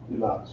You're not.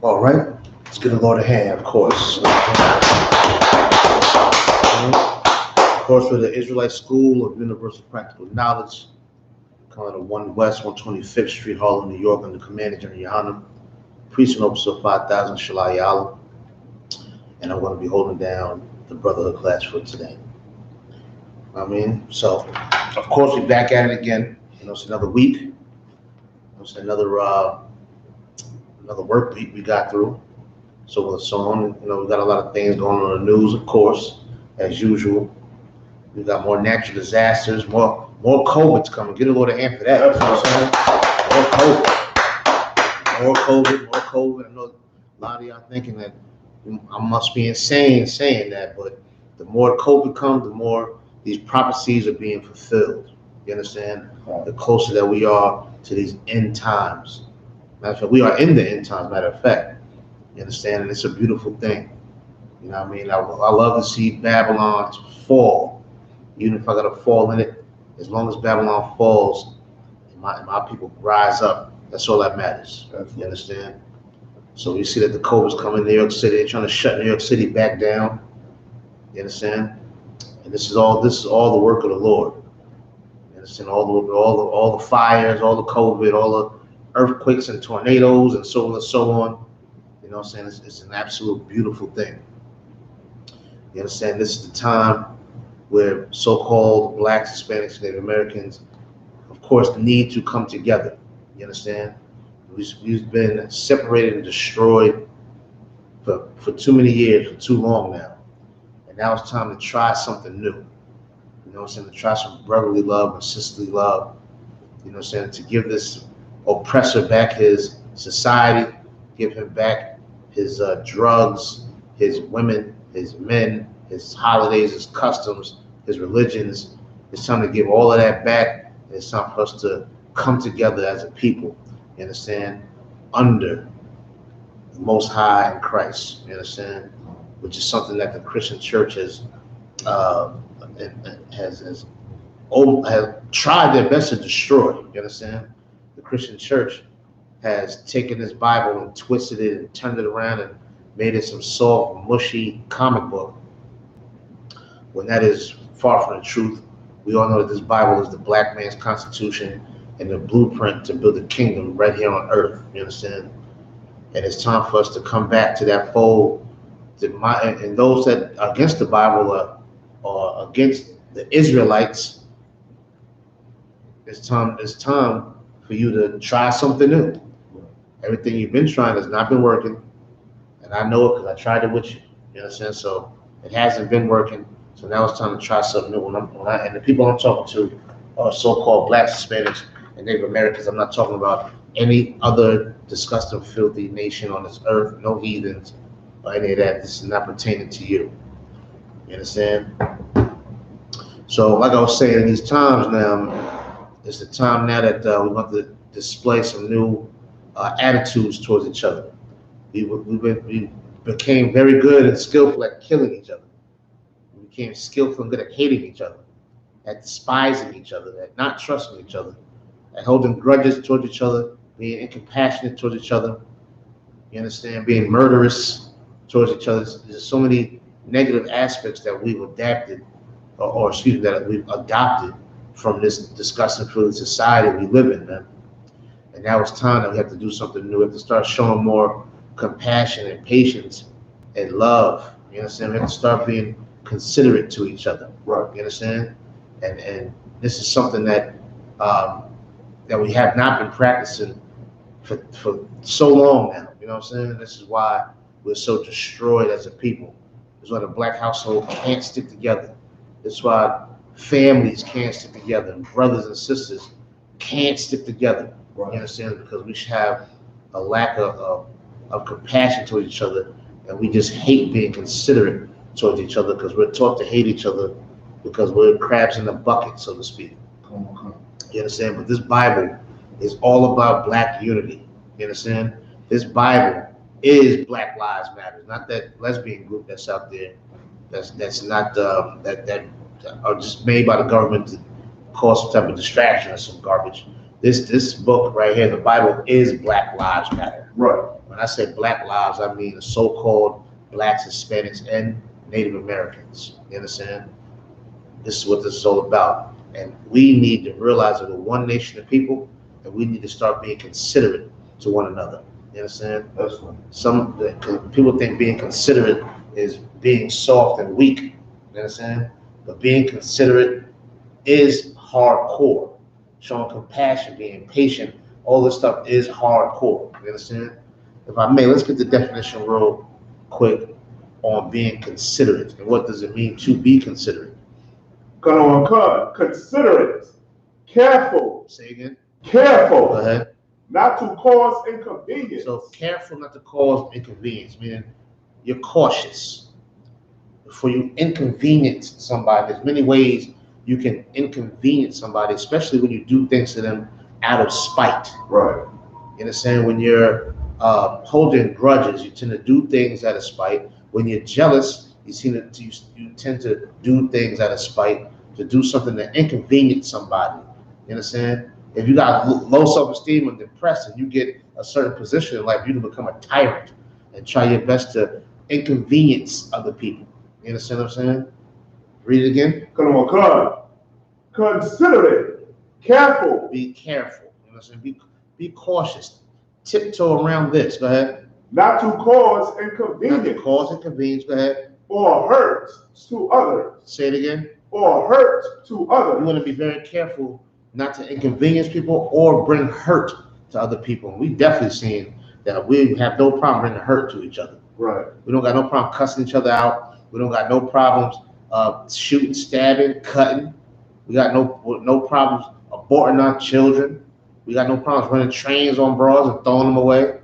All right, let's get the Lord a hand, of course. Of course, for the Israelite School of Universal Practical Knowledge, coming to 1 West 125th Street, Harlem, New York, under Commander General YAHANNA, Priest and Officer 5000, SHALAM. And I'm going to be holding down the Brotherhood class for today. So, of course, we're back at it again. It's another week. It's another work week we got through. So on. We got a lot of things going on in the news, of course, as usual. We got more natural disasters, more COVID's coming. Get a little hand for that. More COVID. I know a lot of y'all thinking that I must be insane saying that, but the more COVID comes, the more these prophecies are being fulfilled. You understand? Right. The closer that we are to these end times. Matter of fact, we are in the end times, matter of fact. You understand? And it's a beautiful thing. You know what I mean? I love to see Babylon fall. Even if I got to fall in it, as long as Babylon falls, and my people rise up, that's all that matters. You understand? So we see that the COVID's coming in New York City. They're trying to shut New York City back down. You understand? And this is all the work of the Lord. You understand? All the fires, all the COVID, all the earthquakes and tornadoes and so on and so on. You know what I'm saying? It's an absolute beautiful thing. You understand? This is the time where so-called Blacks, Hispanics, Native Americans, of course, need to come together. You understand? We've been separated and destroyed for too many years, for too long now. And now it's time to try something new. You know what I'm saying? To try some brotherly love and sisterly love. You know what I'm saying? To give this oppressor back his society, give him back his drugs, his women, his men, his holidays, his customs, his religions. It's time to give all of that back. And it's time for us to come together as a people, you understand, under the Most High in Christ, you understand, which is something that the Christian church has tried their best to destroy, you understand. The Christian church has taken this Bible and twisted it and turned it around and made it some soft, mushy comic book. when that is far from the truth. We all know that this Bible is the black man's constitution and the blueprint to build a kingdom right here on earth. You understand? And it's time for us to come back to that fold. And those that are against the Bible or against the Israelites, it's time for you to try something new. Everything you've been trying has not been working, and I know it because I tried it with you. You understand? So it hasn't been working. So now it's time to try something new. And the people I'm talking to are so-called blacks, Hispanics, and Native Americans. I'm not talking about any other disgusting, filthy nation on this earth. No heathens or any of that. This is not pertaining to you. You understand? So, like I was saying, in these times now, it's the time now that we want to display some new attitudes towards each other. We became very good and skillful at killing each other. We became skillful and good at hating each other, at despising each other, at not trusting each other, at holding grudges towards each other, being incompassionate towards each other. You understand? Being murderous towards each other. There's so many negative aspects that we've adapted, that we've adopted from this disgusting food society we live in, man. And now it's time that we have to do something new. We have to start showing more compassion and patience and love. You understand? We have to start being considerate to each other. Right. You understand? And this is something that that we have not been practicing for so long now. You know what I'm saying? This is why we're so destroyed as a people. This is why the black household can't stick together. This is why families can't stick together, and brothers and sisters can't stick together. Right. You understand? Because we should have a lack of compassion towards each other, and we just hate being considerate towards each other because we're taught to hate each other because we're crabs in the bucket, so to speak. You understand? But this Bible is all about black unity. You understand? This Bible is Black Lives Matter, not that lesbian group that's out there. That's not that are just made by the government to cause some type of distraction or some garbage. This book right here, the Bible, is Black Lives Matter. Right. When I say Black lives, I mean the so-called blacks, Hispanics, and Native Americans. You understand? This is what this is all about. And we need to realize that we're one nation of people, and we need to start being considerate to one another. You understand? That's right. Some people think being considerate is being soft and weak. You understand? But being considerate is hardcore. Showing compassion, being patient, all this stuff is hardcore. You understand? If I may, let's get the definition real quick on being considerate. And what does it mean to be considerate? Considerate, careful. Say again. Careful. Go ahead. Not to cause inconvenience. So careful not to cause inconvenience, meaning you're cautious. Before you inconvenience somebody, there's many ways you can inconvenience somebody, especially when you do things to them out of spite. Right. You understand? When you're holding grudges, you tend to do things out of spite. When you're jealous, you tend to do things out of spite, to do something to inconvenience somebody. You understand? If you got low self-esteem and depressed and you get a certain position in life, you can become a tyrant and try your best to inconvenience other people. You understand what I'm saying? Read it again. Considerate, careful. Be careful. You know what I'm saying? Be cautious. Tiptoe around this. Go ahead. Not to cause inconvenience. Not to cause inconvenience. Go ahead. Or hurt to others. Say it again. Or hurt to others. You want to be very careful not to inconvenience people or bring hurt to other people. And we definitely seen that we have no problem bringing hurt to each other. Right. We don't got no problem cussing each other out. We don't got no problems shooting, stabbing, cutting. We got no problems aborting our children. We got no problems running trains on broads and throwing them away.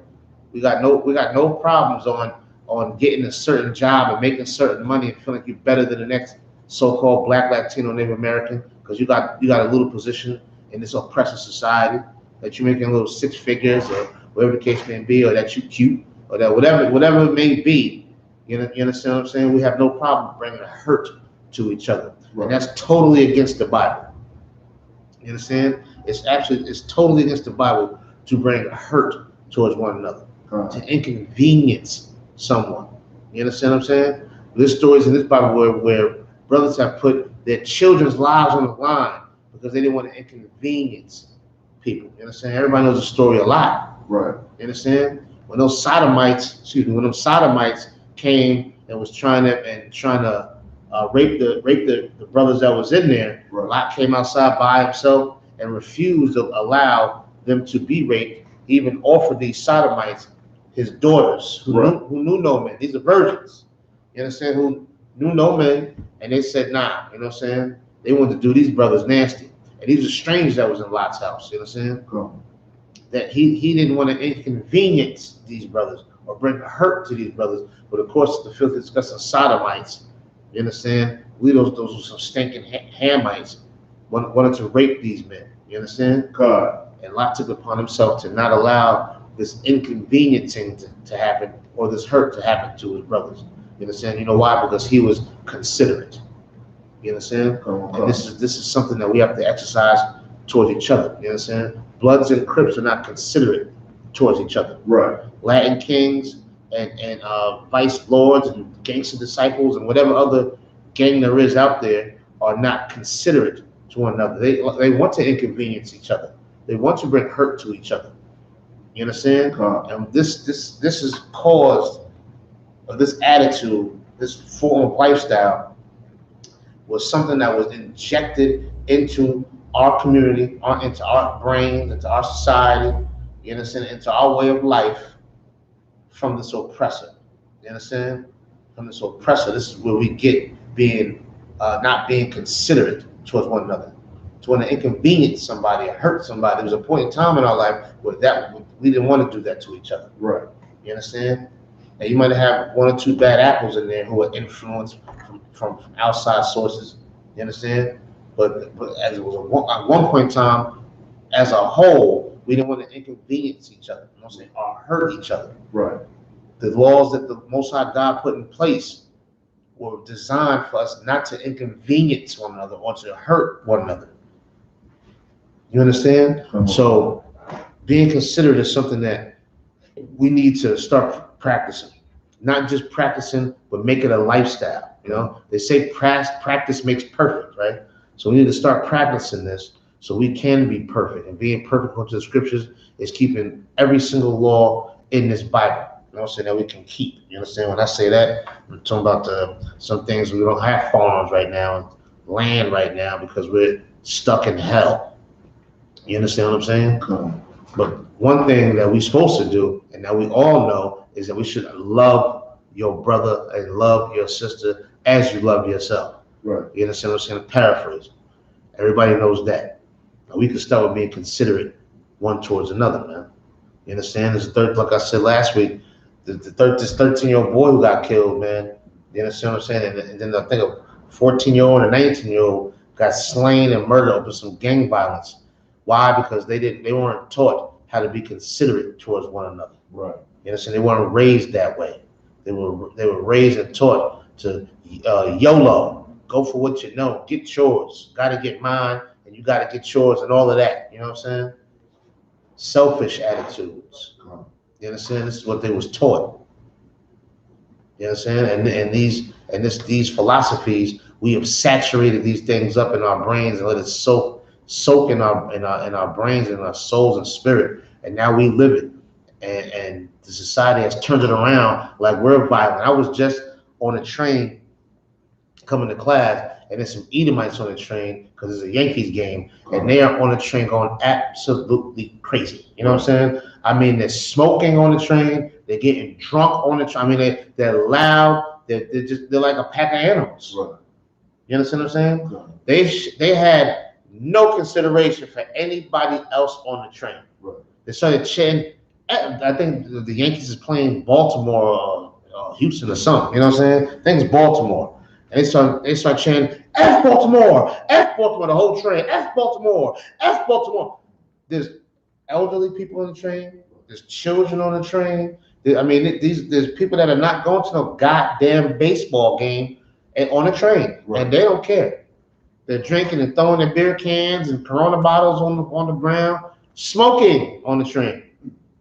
We got no problems on getting a certain job and making certain money and feeling like you're better than the next so-called black, Latino, Native American because you got a little position in this oppressive society, that you're making little six figures or whatever the case may be, or that you're cute, or that whatever it may be. You understand what I'm saying? We have no problem bringing hurt to each other. Right. And that's totally against the Bible. You understand? It's totally against the Bible to bring hurt towards one another, to inconvenience someone. You understand what I'm saying? There's stories in this Bible where brothers have put their children's lives on the line because they didn't want to inconvenience people. You understand? Everybody knows the story a lot. Right. You understand? When those sodomites came and was trying to rape the brothers that was in there, Right. Lot came outside by himself and refused to allow them to be raped. He even offered these sodomites his daughters who knew no men. These are virgins. You understand? Who knew no men, and they said nah. You know what I'm saying? They wanted to do these brothers nasty, and these are strangers that was in Lot's house. You know what I'm saying? Cool. That he didn't want to inconvenience these brothers or bring hurt to these brothers. But of course, the filthy, disgusting sodomites, you understand? Those were some stinking Hamites, wanted to rape these men. You understand? God. And Lot took upon himself to not allow this inconveniencing to happen or this hurt to happen to his brothers. You understand? You know why? Because he was considerate. You understand? And this is something that we have to exercise towards each other. You understand? Bloods and Crips are not considerate towards each other. Right. Latin kings and vice lords and gangster disciples and whatever other gang there is out there are not considerate to one another. They want to inconvenience each other. They want to bring hurt to each other. You understand? And this is caused, this attitude, this form of lifestyle was something that was injected into our community, into our brains, into our society, you understand, into our way of life from this oppressor. You understand? From this oppressor. This is where we get being not being considerate towards one another. To want to inconvenience somebody or hurt somebody. There was a point in time in our life where we didn't want to do that to each other. Right. You understand? And you might have one or two bad apples in there who are influenced from outside sources. You understand? But as it was at one point in time, as a whole, we didn't want to inconvenience each other. You know what I'm saying? Or hurt each other. Right. The laws that the Most High God put in place were designed for us not to inconvenience one another or to hurt one another. You understand? So being considerate is something that we need to start practicing. Not just practicing, but make it a lifestyle. You know, they say practice makes perfect, right? So we need to start practicing this so we can be perfect. And being perfect according to the scriptures is keeping every single law in this Bible. You know what I'm saying? That we can keep. You understand? When I say that, I'm talking about some things we don't have farms right now, land right now, because we're stuck in hell. You understand what I'm saying? But one thing that we're supposed to do, and that we all know, is that we should love your brother and love your sister as you love yourself. Right. You understand what I'm saying? Paraphrase. Everybody knows that. Now we can start with being considerate one towards another, man. You understand? This like I said last week, this 13-year-old boy who got killed, man. You understand what I'm saying? And then I think a 14-year-old and a 19-year-old got slain and murdered over some gang violence. Why? Because they weren't taught how to be considerate towards one another. Right. You understand? They weren't raised that way. They were raised and taught to YOLO, go for what you know, get yours, gotta get mine, and you gotta get yours and all of that. You know what I'm saying? Selfish attitudes. You understand? This is what they was taught. You understand? And these philosophies, we have saturated these things up in our brains and let it soak in our brains and our souls and spirit, and now we live it. And the society has turned it around like we're violent. I was just on a train coming to class, and there's some Edomites on the train because it's a Yankees game, and they are on the train going absolutely crazy. You know what I'm saying? I mean, they're smoking on the train, they're getting drunk on the train. I mean, they're loud. They're like a pack of animals. Right. You understand what I'm saying? They had no consideration for anybody else on the train. Right. They started chanting. I think the Yankees is playing Baltimore or Houston or something. You know what I'm saying? I think it's Baltimore. And they start chanting, F Baltimore, the whole train, F Baltimore, F Baltimore. There's elderly people on the train. There's children on the train. There's people that are not going to no goddamn baseball game on a train, right. And they don't care. They're drinking and throwing their beer cans and Corona bottles on the ground, smoking on the train.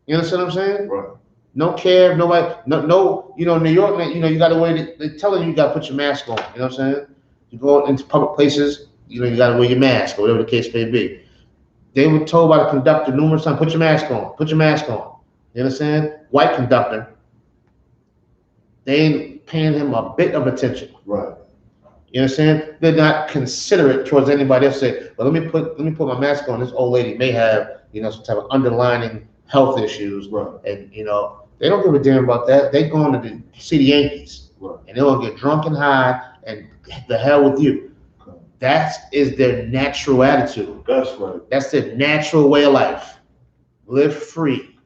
You understand what I'm saying? Right. No care, nobody, no. You know, New York, you know, you got to wear. They're telling you got to put your mask on. You know what I'm saying? You go into public places, you know, you gotta wear your mask or whatever the case may be. They were told by the conductor numerous times, put your mask on, put your mask on. You understand? White conductor, they ain't paying him a bit of attention. Right. You understand? They're not considerate towards anybody else. Say, well, let me put my mask on. This old lady may have, you know, some type of underlying health issues, Right. and you know, they don't give a damn about that. They going to see the Yankees, Right. and they're gonna get drunk and high, and the hell with you. Okay. That is their natural attitude. That's right. That's their natural way of life. Live free.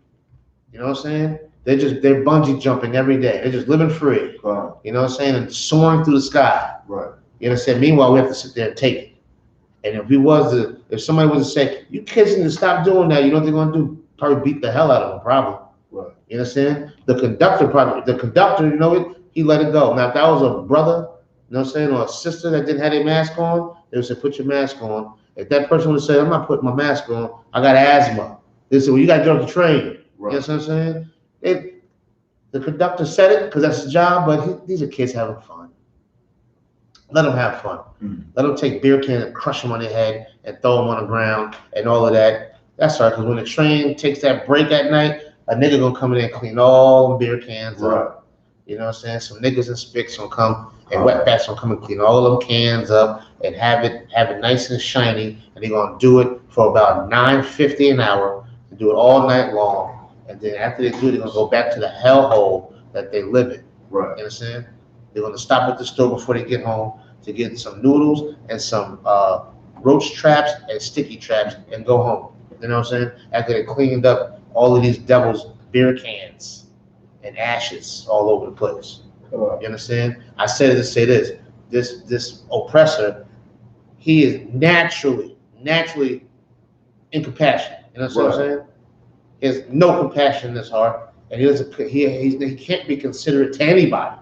You know what I'm saying? They're bungee jumping every day. They're just living free. Right. You know what I'm saying? And soaring through the sky. Right. You understand? Meanwhile, we have to sit there and take it. And if somebody was to say, you kids need to stop doing that, you know what they're gonna do? Probably beat the hell out of them, probably. Right. You understand? The conductor, you know what? He let it go. Now, if that was a brother, you know what I'm saying, or a sister that didn't have their mask on, they would say, put your mask on. If that person would say, I'm not putting my mask on, I got asthma. They say, well, you gotta get off the train. Right. You know what I'm saying? The conductor said it because that's his job, but these are kids having fun. Let them have fun. Mm. Let them take beer cans and crush them on their head and throw them on the ground and all of that. That's right, because when the train takes that break at night, a nigga gonna come in there and clean all the beer cans Right. up. You know what I'm saying? Some niggas and spics gonna come and wetbacks gonna come and clean all of them cans up and have it nice and shiny, and they're gonna do it for about $9.50 an hour and do it all night long. And then after they do it, they're gonna go back to the hellhole that they live in. Right. You understand? They're gonna stop at the store before they get home to get some noodles and some roach traps and sticky traps and go home. You know what I'm saying? After they cleaned up all of these devil's beer cans and ashes all over the place. You understand? I said it to say this. This oppressor, he is naturally incompassionate. You know what I'm saying? He has no compassion in his heart, and he can't be considerate to anybody.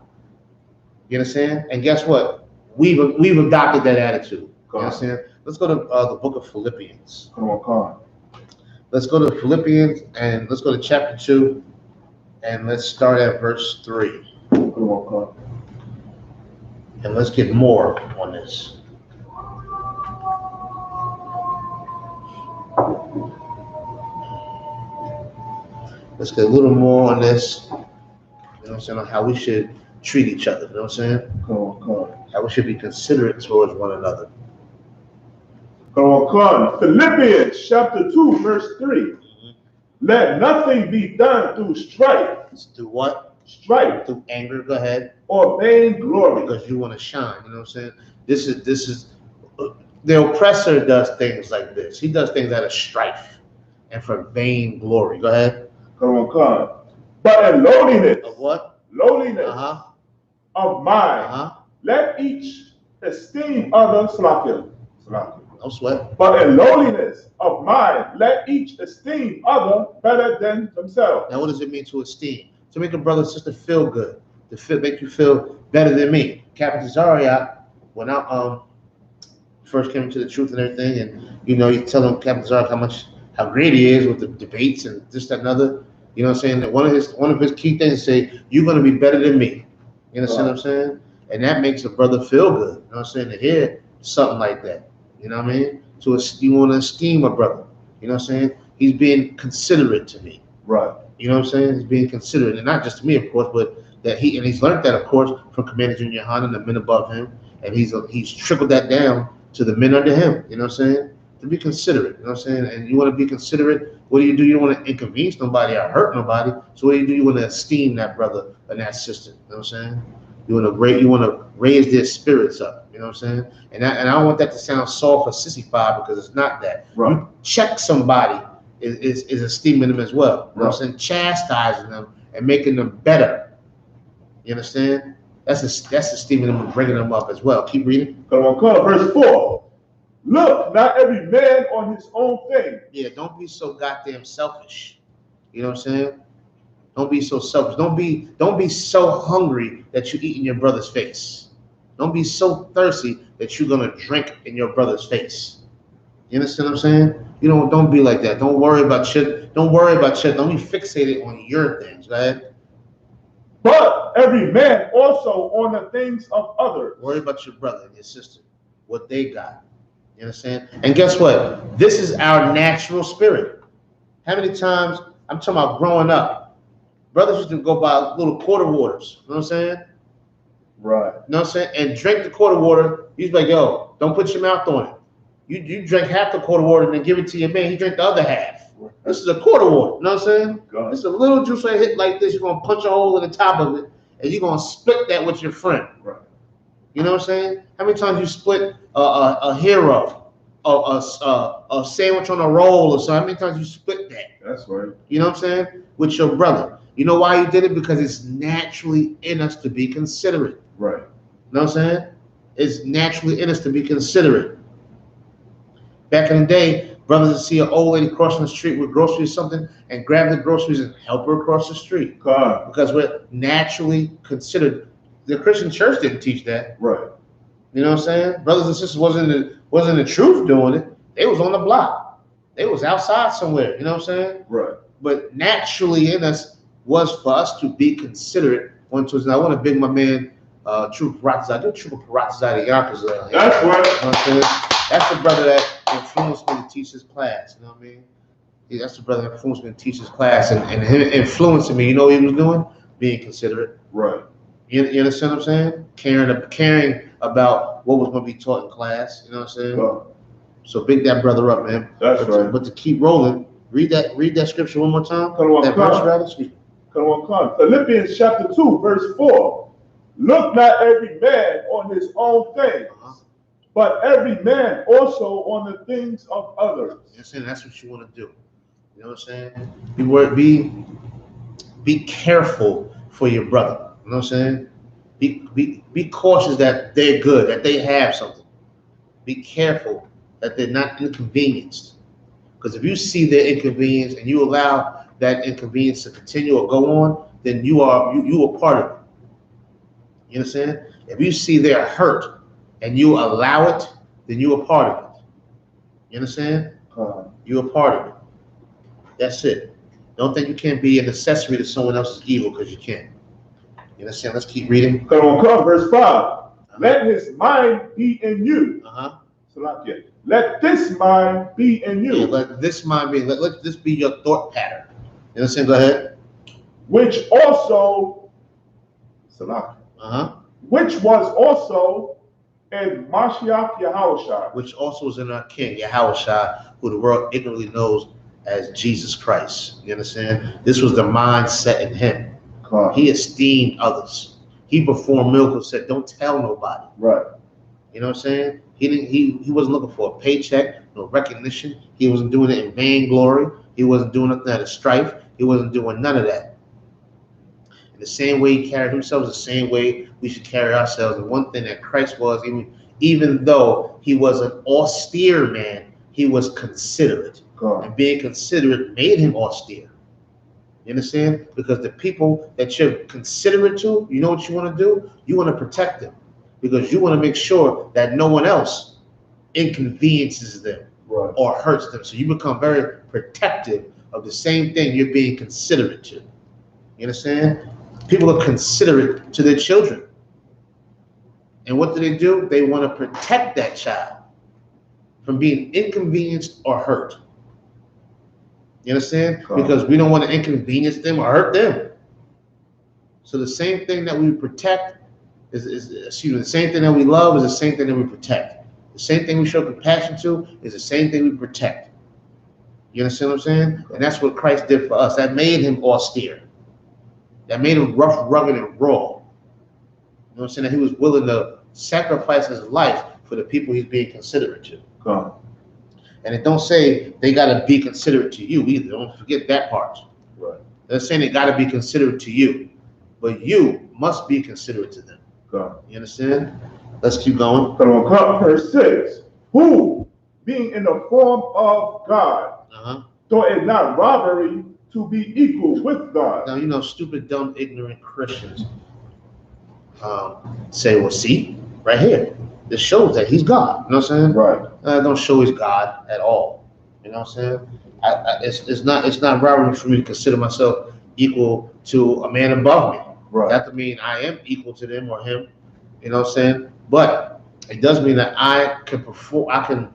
You understand? And guess what? We've adopted that attitude. You understand? Let's go to the book of Philippians. Come on. Let's go to Philippians and let's go to chapter 2, and let's start at verse 3. Come on. And let's get more on this. Let's get a little more on this. You know what I'm saying? On how we should treat each other. You know what I'm saying? Come on. How we should be considerate towards one another. Come on. Philippians chapter 2, verse 3. Mm-hmm. Let nothing be done through strife. Through what? Strife. Through anger. Go ahead. Or vain glory. Because you want to shine. You know what I'm saying? This is the oppressor does things like this. He does things out of strife and for vain glory. Go ahead. Come on. But in lowliness. Of what? Lowliness. Of mind. Let each esteem others slacken. No sweat. But in lowliness of mind, let each esteem other better than themselves. Now, what does it mean to esteem? To make a brother and sister feel good, make you feel better than me. Captain Zarya, when I first came into the truth and everything, and you know, you tell him Captain Zarya how great he is with the debates and this, that, and other. You know what I'm saying? That one of his key things is say, you're gonna be better than me. You understand what I'm saying? And that makes a brother feel good. You know what I'm saying? To hear something like that. You know what I mean? So you want to esteem a brother. You know what I'm saying? He's being considerate to me. Right. You know what I'm saying? He's being considerate, and not just to me, of course, but that he's learned that, of course, from Commander Junior YAHANNA, the men above him, and he's trickled that down to the men under him. You know what I'm saying? To be considerate. You know what I'm saying? And you want to be considerate. What do? You don't want to inconvenience nobody or hurt nobody. So what do? You want to esteem that brother and that sister. You know what I'm saying? You want to raise their spirits up. You know what I'm saying? And I don't want that to sound soft or sissified, because it's not that. Right. You check somebody is esteeming them as well. You know what I'm saying? Chastising them and making them better. You understand? That's esteeming them and bringing them up as well. Keep reading. Come on. Verse 4. Look, not every man on his own thing. Yeah, don't be so goddamn selfish. You know what I'm saying? Don't be so selfish. Don't be so hungry that you eat in your brother's face. Don't be so thirsty that you're gonna drink in your brother's face. You understand what I'm saying? You know, don't be like that. Don't worry about shit. Don't be fixated on your things, right? But every man also on the things of others. Worry about your brother and your sister, what they got. You understand? And guess what? This is our natural spirit. How many times, I'm talking about growing up, brothers used to go buy little quarter waters. You know what I'm saying? Right. You know what I'm saying? And drink the quarter water. He's like, yo, don't put your mouth on it. You drink half the quarter water and then give it to your man. He drank the other half. This is a quarter water. You know what I'm saying? God. This is a little juice right hit like this. You're going to punch a hole in the top of it, and you're going to split that with your friend. Right. You know what I'm saying? How many times you split a hero, a sandwich on a roll or something? How many times you split that? That's right. You know what I'm saying? With your brother. You know why you did it? Because it's naturally in us to be considerate. Right. You know what I'm saying? It's naturally in us to be considerate. Back in the day, brothers would see an old lady crossing the street with groceries or something and grab the groceries and help her across the street. God. Because we're naturally considered. The Christian church didn't teach that. Right. You know what I'm saying? Brothers and sisters wasn't the truth doing it. They was on the block. They was outside somewhere. You know what I'm saying? Right. But naturally in us was for us to be considerate one to another. I want to big my man, True Paratizade. Do True Paratizade Yonkers. That's right. You know what I'm saying? That's the brother that influenced me to teach his class. You know what I mean? Yeah, that's the brother that influenced me to teach his class, and him influencing me. You know what he was doing? Being considerate. Right. You understand what I'm saying? Caring about what was going to be taught in class. You know what I'm saying? God. So big that brother up, man. That's right. But to keep rolling, read that scripture one more time. That verse, rather. Excuse me. Come on. Philippians chapter 2, verse 4. Look not every man on his own things, but every man also on the things of others. You understand? That's what you want to do. You know what I'm saying? Be careful for your brother. You know what I'm saying? Be cautious that they're good, that they have something. Be careful that they're not inconvenienced. Because if you see their inconvenience and you allow that inconvenience to continue or go on, then you are part of it. You understand? If you see they're hurt and you allow it, then you are part of it. You understand? You're a part of it. That's it. Don't think you can't be an accessory to someone else's evil, because you can't. You understand? Let's keep reading. Come on, verse 5. Let his mind be in you. Let this mind be in you. Yeah, let this mind be. Let this be your thought pattern. You understand? Go ahead. Which also, which was also in Mashiach Yahushua. Which also was in our King Yahushua, who the world ignorantly knows as Jesus Christ. You understand? This was the mindset in him. He esteemed others. He performed miracles. Said, "Don't tell nobody." Right. You know what I'm saying? He wasn't looking for a paycheck, no recognition. He wasn't doing it in vainglory. He wasn't doing nothing out of strife. He wasn't doing none of that. In the same way he carried himself is the same way we should carry ourselves. And one thing that Christ was, even though he was an austere man, he was considerate. And being considerate made him austere. You understand? Because the people that you're considerate to, you know what you want to do? You want to protect them. Because you want to make sure that no one else inconveniences them or hurts them. So you become very protective of the same thing you're being considerate to. You understand? People are considerate to their children. And what do? They want to protect that child from being inconvenienced or hurt. You understand? Because we don't want to inconvenience them or hurt them. So the same thing that we protect the same thing that we love is the same thing that we protect. The same thing we show compassion to is the same thing we protect. You understand what I'm saying? And that's what Christ did for us. That made him austere. That made him rough, rugged, and raw. You know what I'm saying? That he was willing to sacrifice his life for the people he's being considerate to. And it don't say they got to be considerate to you either. Don't forget that part. Right. They're saying they got to be considerate to you. But you must be considerate to them. You understand? Let's keep going. Verse 6. Who, being in the form of God, thought it not robbery to be equal with God. Now, you know, stupid, dumb, ignorant Christians say, well, see, right here, this shows that he's God. You know what I'm saying? Right. Don't show he's God at all. You know what I'm saying? It's not robbery for me to consider myself equal to a man above me. Right. That doesn't mean I am equal to them or him. You know what I'm saying? But it does mean that I can perform. I can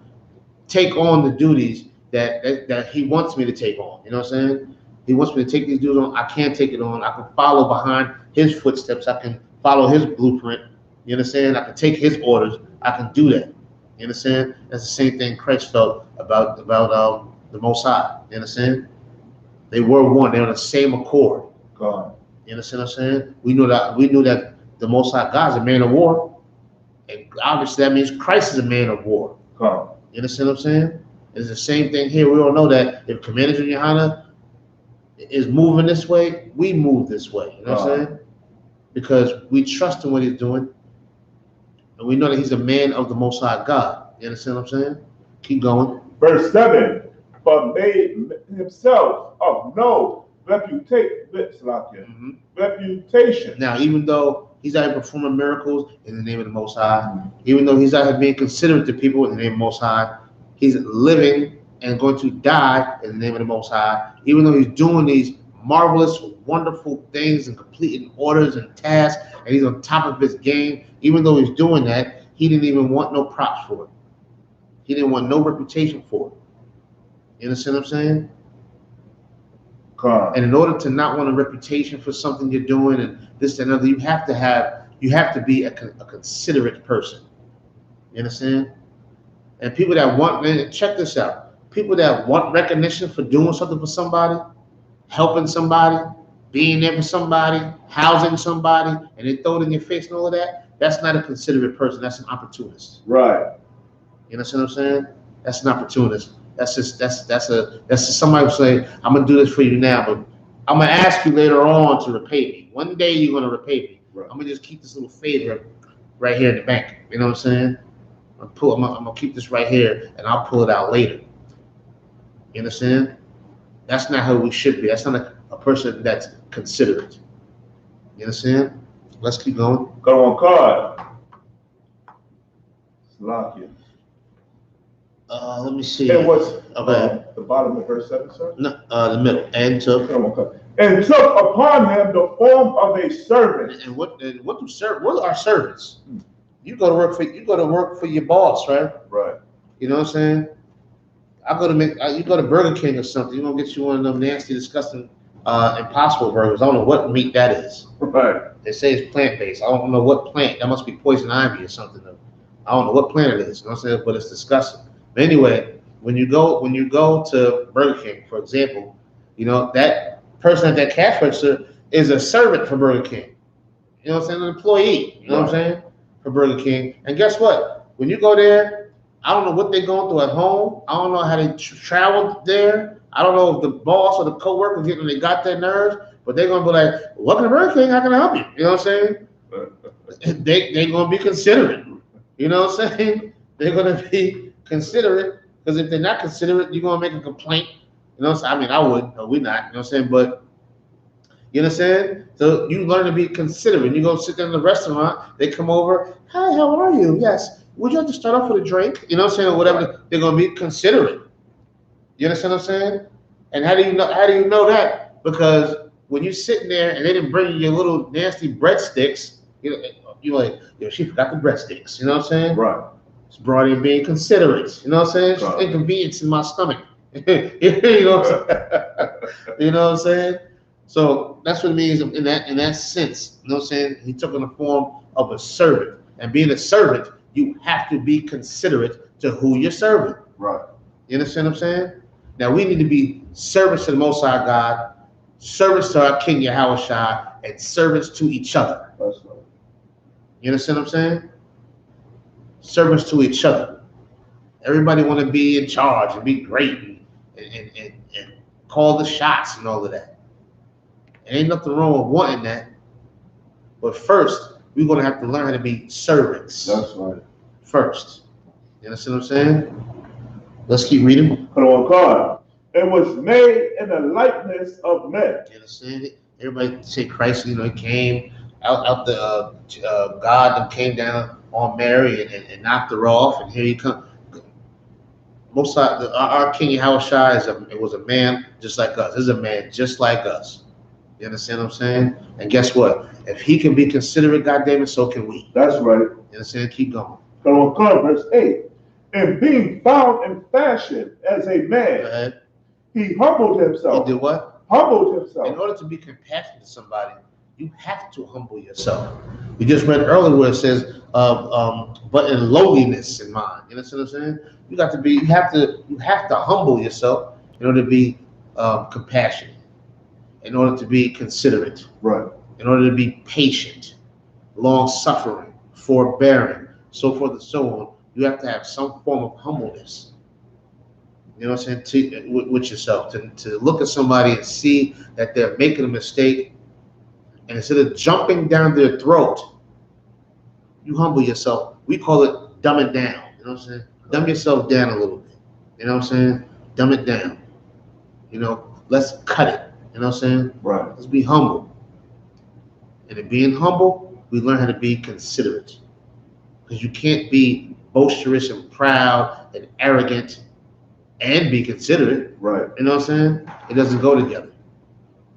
take on the duties that he wants me to take on. You know what I'm saying? He wants me to take these duties on. I can take it on. I can follow behind his footsteps. I can follow his blueprint. You understand? I can take his orders. I can do that. You understand? That's the same thing Christ felt about the Most High. You understand? They were one. They were on the same accord. God. You understand what I'm saying? We knew that the Most High God is a man of war, and obviously that means Christ is a man of war. God. You understand what I'm saying? It's the same thing here. We all know that if Commander YAHANNA is moving this way, we move this way. You know what I'm saying? Because we trust in what he's doing, and we know that he's a man of the Most High God. You understand what I'm saying? Keep going. Verse 7, but made himself of no reputation. Now, even though he's out here performing miracles in the name of the Most High, even though he's out here being considerate to people in the name of the Most High, he's living and going to die in the name of the Most High. Even though he's doing these marvelous, wonderful things and completing orders and tasks, and he's on top of his game, even though he's doing that, he didn't even want no props for it. He didn't want no reputation for it. You understand what I'm saying? God. And in order to not want a reputation for something you're doing and this and other, you have to be a considerate person. You understand? And people that want, man, check this out. People that want recognition for doing something for somebody, helping somebody, being there for somebody, housing somebody, and they throw it in your face and all of that, that's not a considerate person. That's an opportunist. Right. You understand what I'm saying? That's an opportunist. That's just somebody who say, I'm gonna do this for you now, but I'm gonna ask you later on to repay me. One day you're gonna repay me. Right. I'm gonna just keep this little favor right here in the bank. You know what I'm saying? I'm gonna keep this right here and I'll pull it out later. You understand? That's not how we should be. That's not a person that's considerate. You understand? Let's keep going. Go on, card. Slovakia. Let me see. It was okay. The bottom of verse 7, sir? No, the middle. And took. And took upon him the form of a servant. And what are servants? You go to work for your boss, right? Right. You know what I'm saying? You go to Burger King or something. You're gonna get you one of them nasty, disgusting, Impossible burgers. I don't know what meat that is. Right. They say it's plant-based. I don't know what plant. That must be poison ivy or something. I don't know what plant it is. You know what I'm saying? But it's disgusting. But anyway, when you go to Burger King, for example, you know that person at that cash register is a servant for Burger King. You know what I'm saying? An employee. You know what I'm saying? For Burger King. And guess what? When you go there, I don't know what they're going through at home. I don't know how they traveled there. I don't know if the boss or the coworkers they got their nerves, but they're gonna be like, "Welcome to Burger King. How can I help you?" You know what I'm saying? They're gonna be considerate. You know what I'm saying? They're gonna be considerate, because if they're not considerate, you're gonna make a complaint. You know what I'm saying? I mean, I would, but we're not. You know what I'm saying? But you know what I'm saying? So you learn to be considerate. You go sit there in the restaurant, they come over, "Hi, how are you? Yes. Would you like to start off with a drink?" You know what I'm saying? Or whatever. They're gonna be considerate. You understand what I'm saying? And how do you know that? Because when you're sitting there and they didn't bring you your little nasty breadsticks, you're like, "Yo, she forgot the breadsticks." You know what I'm saying? Right. It's brought in being considerate. You know what I'm saying? It's just inconvenience in my stomach. You know what I'm saying? You know what I'm saying? So that's what it means in that sense. You know what I'm saying? He took on the form of a servant. And being a servant, you have to be considerate to who you're serving. Right. You understand what I'm saying? Now we need to be servants to the Most High God, servants to our King Yahushua, and servants to each other. That's right. You understand what I'm saying? Servants to each other. Everybody want to be in charge and be great and call the shots and all of that. Ain't nothing wrong with wanting that. But first, we're going to have to learn how to be servants. That's right. First. You understand what I'm saying? Let's keep reading. Put on card. It was made in the likeness of men. You understand it? Everybody say Christ, he came out the God that came down on Mary and knocked her off, and here he comes. Most of our King Yahushua was a man just like us. This is a man just like us. You understand what I'm saying? And guess what? If he can be considerate, goddamn it, so can we. That's right. You understand? Keep going. Come on, verse 8. And being found in fashion as a man, he humbled himself. He did what? Humbled himself. In order to be compassionate to somebody, you have to humble yourself. We just read earlier where it says, but in lowliness in mind. You understand what I'm saying? You have to humble yourself in order to be compassionate, in order to be considerate, right? In order to be patient, long-suffering, forbearing, so forth and so on. You have to have some form of humbleness. You know what I'm saying? With yourself, to look at somebody and see that they're making a mistake, and instead of jumping down their throat, you humble yourself. We call it dumb it down. You know what I'm saying? Dumb yourself down a little bit. You know what I'm saying? Dumb it down. You know, let's cut it. You know what I'm saying? Right. Let's be humble. And in being humble, we learn how to be considerate. Because you can't be boisterous and proud and arrogant and be considerate. Right. You know what I'm saying? It doesn't go together.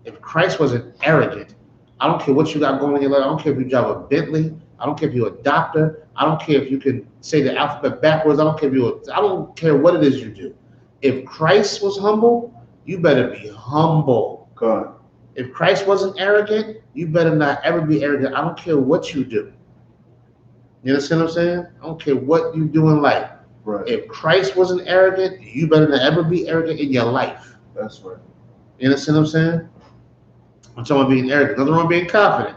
If Christ wasn't arrogant, I don't care what you got going in your life. I don't care if you drive a Bentley. I don't care if you're a doctor. I don't care if you can say the alphabet backwards. I don't care what it is you do. If Christ was humble, you better be humble. God. If Christ wasn't arrogant, you better not ever be arrogant. I don't care what you do. You understand what I'm saying? I don't care what you do in life. Right. If Christ wasn't arrogant, you better not ever be arrogant in your life. That's right. You understand what I'm saying? I'm talking about being arrogant. Nothing wrong with being confident.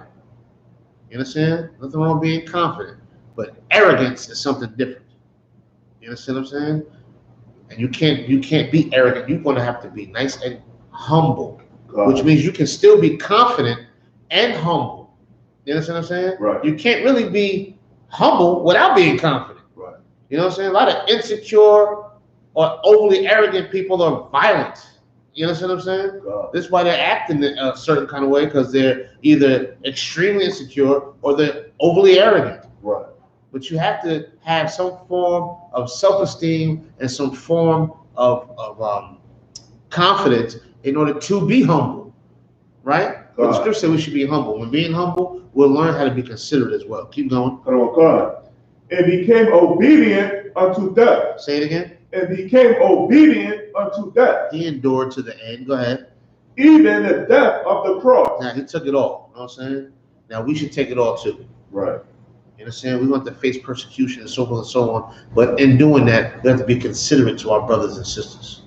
You understand? Nothing wrong with being confident. But arrogance is something different. You understand what I'm saying? And you can't be arrogant. You're going to have to be nice and humble, which means you can still be confident and humble. You understand what I'm saying? Right. You can't really be humble without being confident. Right. You know what I'm saying? A lot of insecure or overly arrogant people are violent. You understand what I'm saying? This is why they're acting a certain kind of way, because they're either extremely insecure or they're overly arrogant. Right. But you have to have some form of self-esteem and some form of confidence in order to be humble, right? But the scripture says we should be humble. When being humble, we'll learn how to be considerate as well. Keep going. God. And became obedient unto death. Say it again. And became obedient unto death. He endured to the end. Go ahead. Even the death of the cross. Now, he took it all. You know what I'm saying? Now, we should take it all too. Right. You understand? We want to face persecution and so forth and so on. But in doing that, we have to be considerate to our brothers and sisters.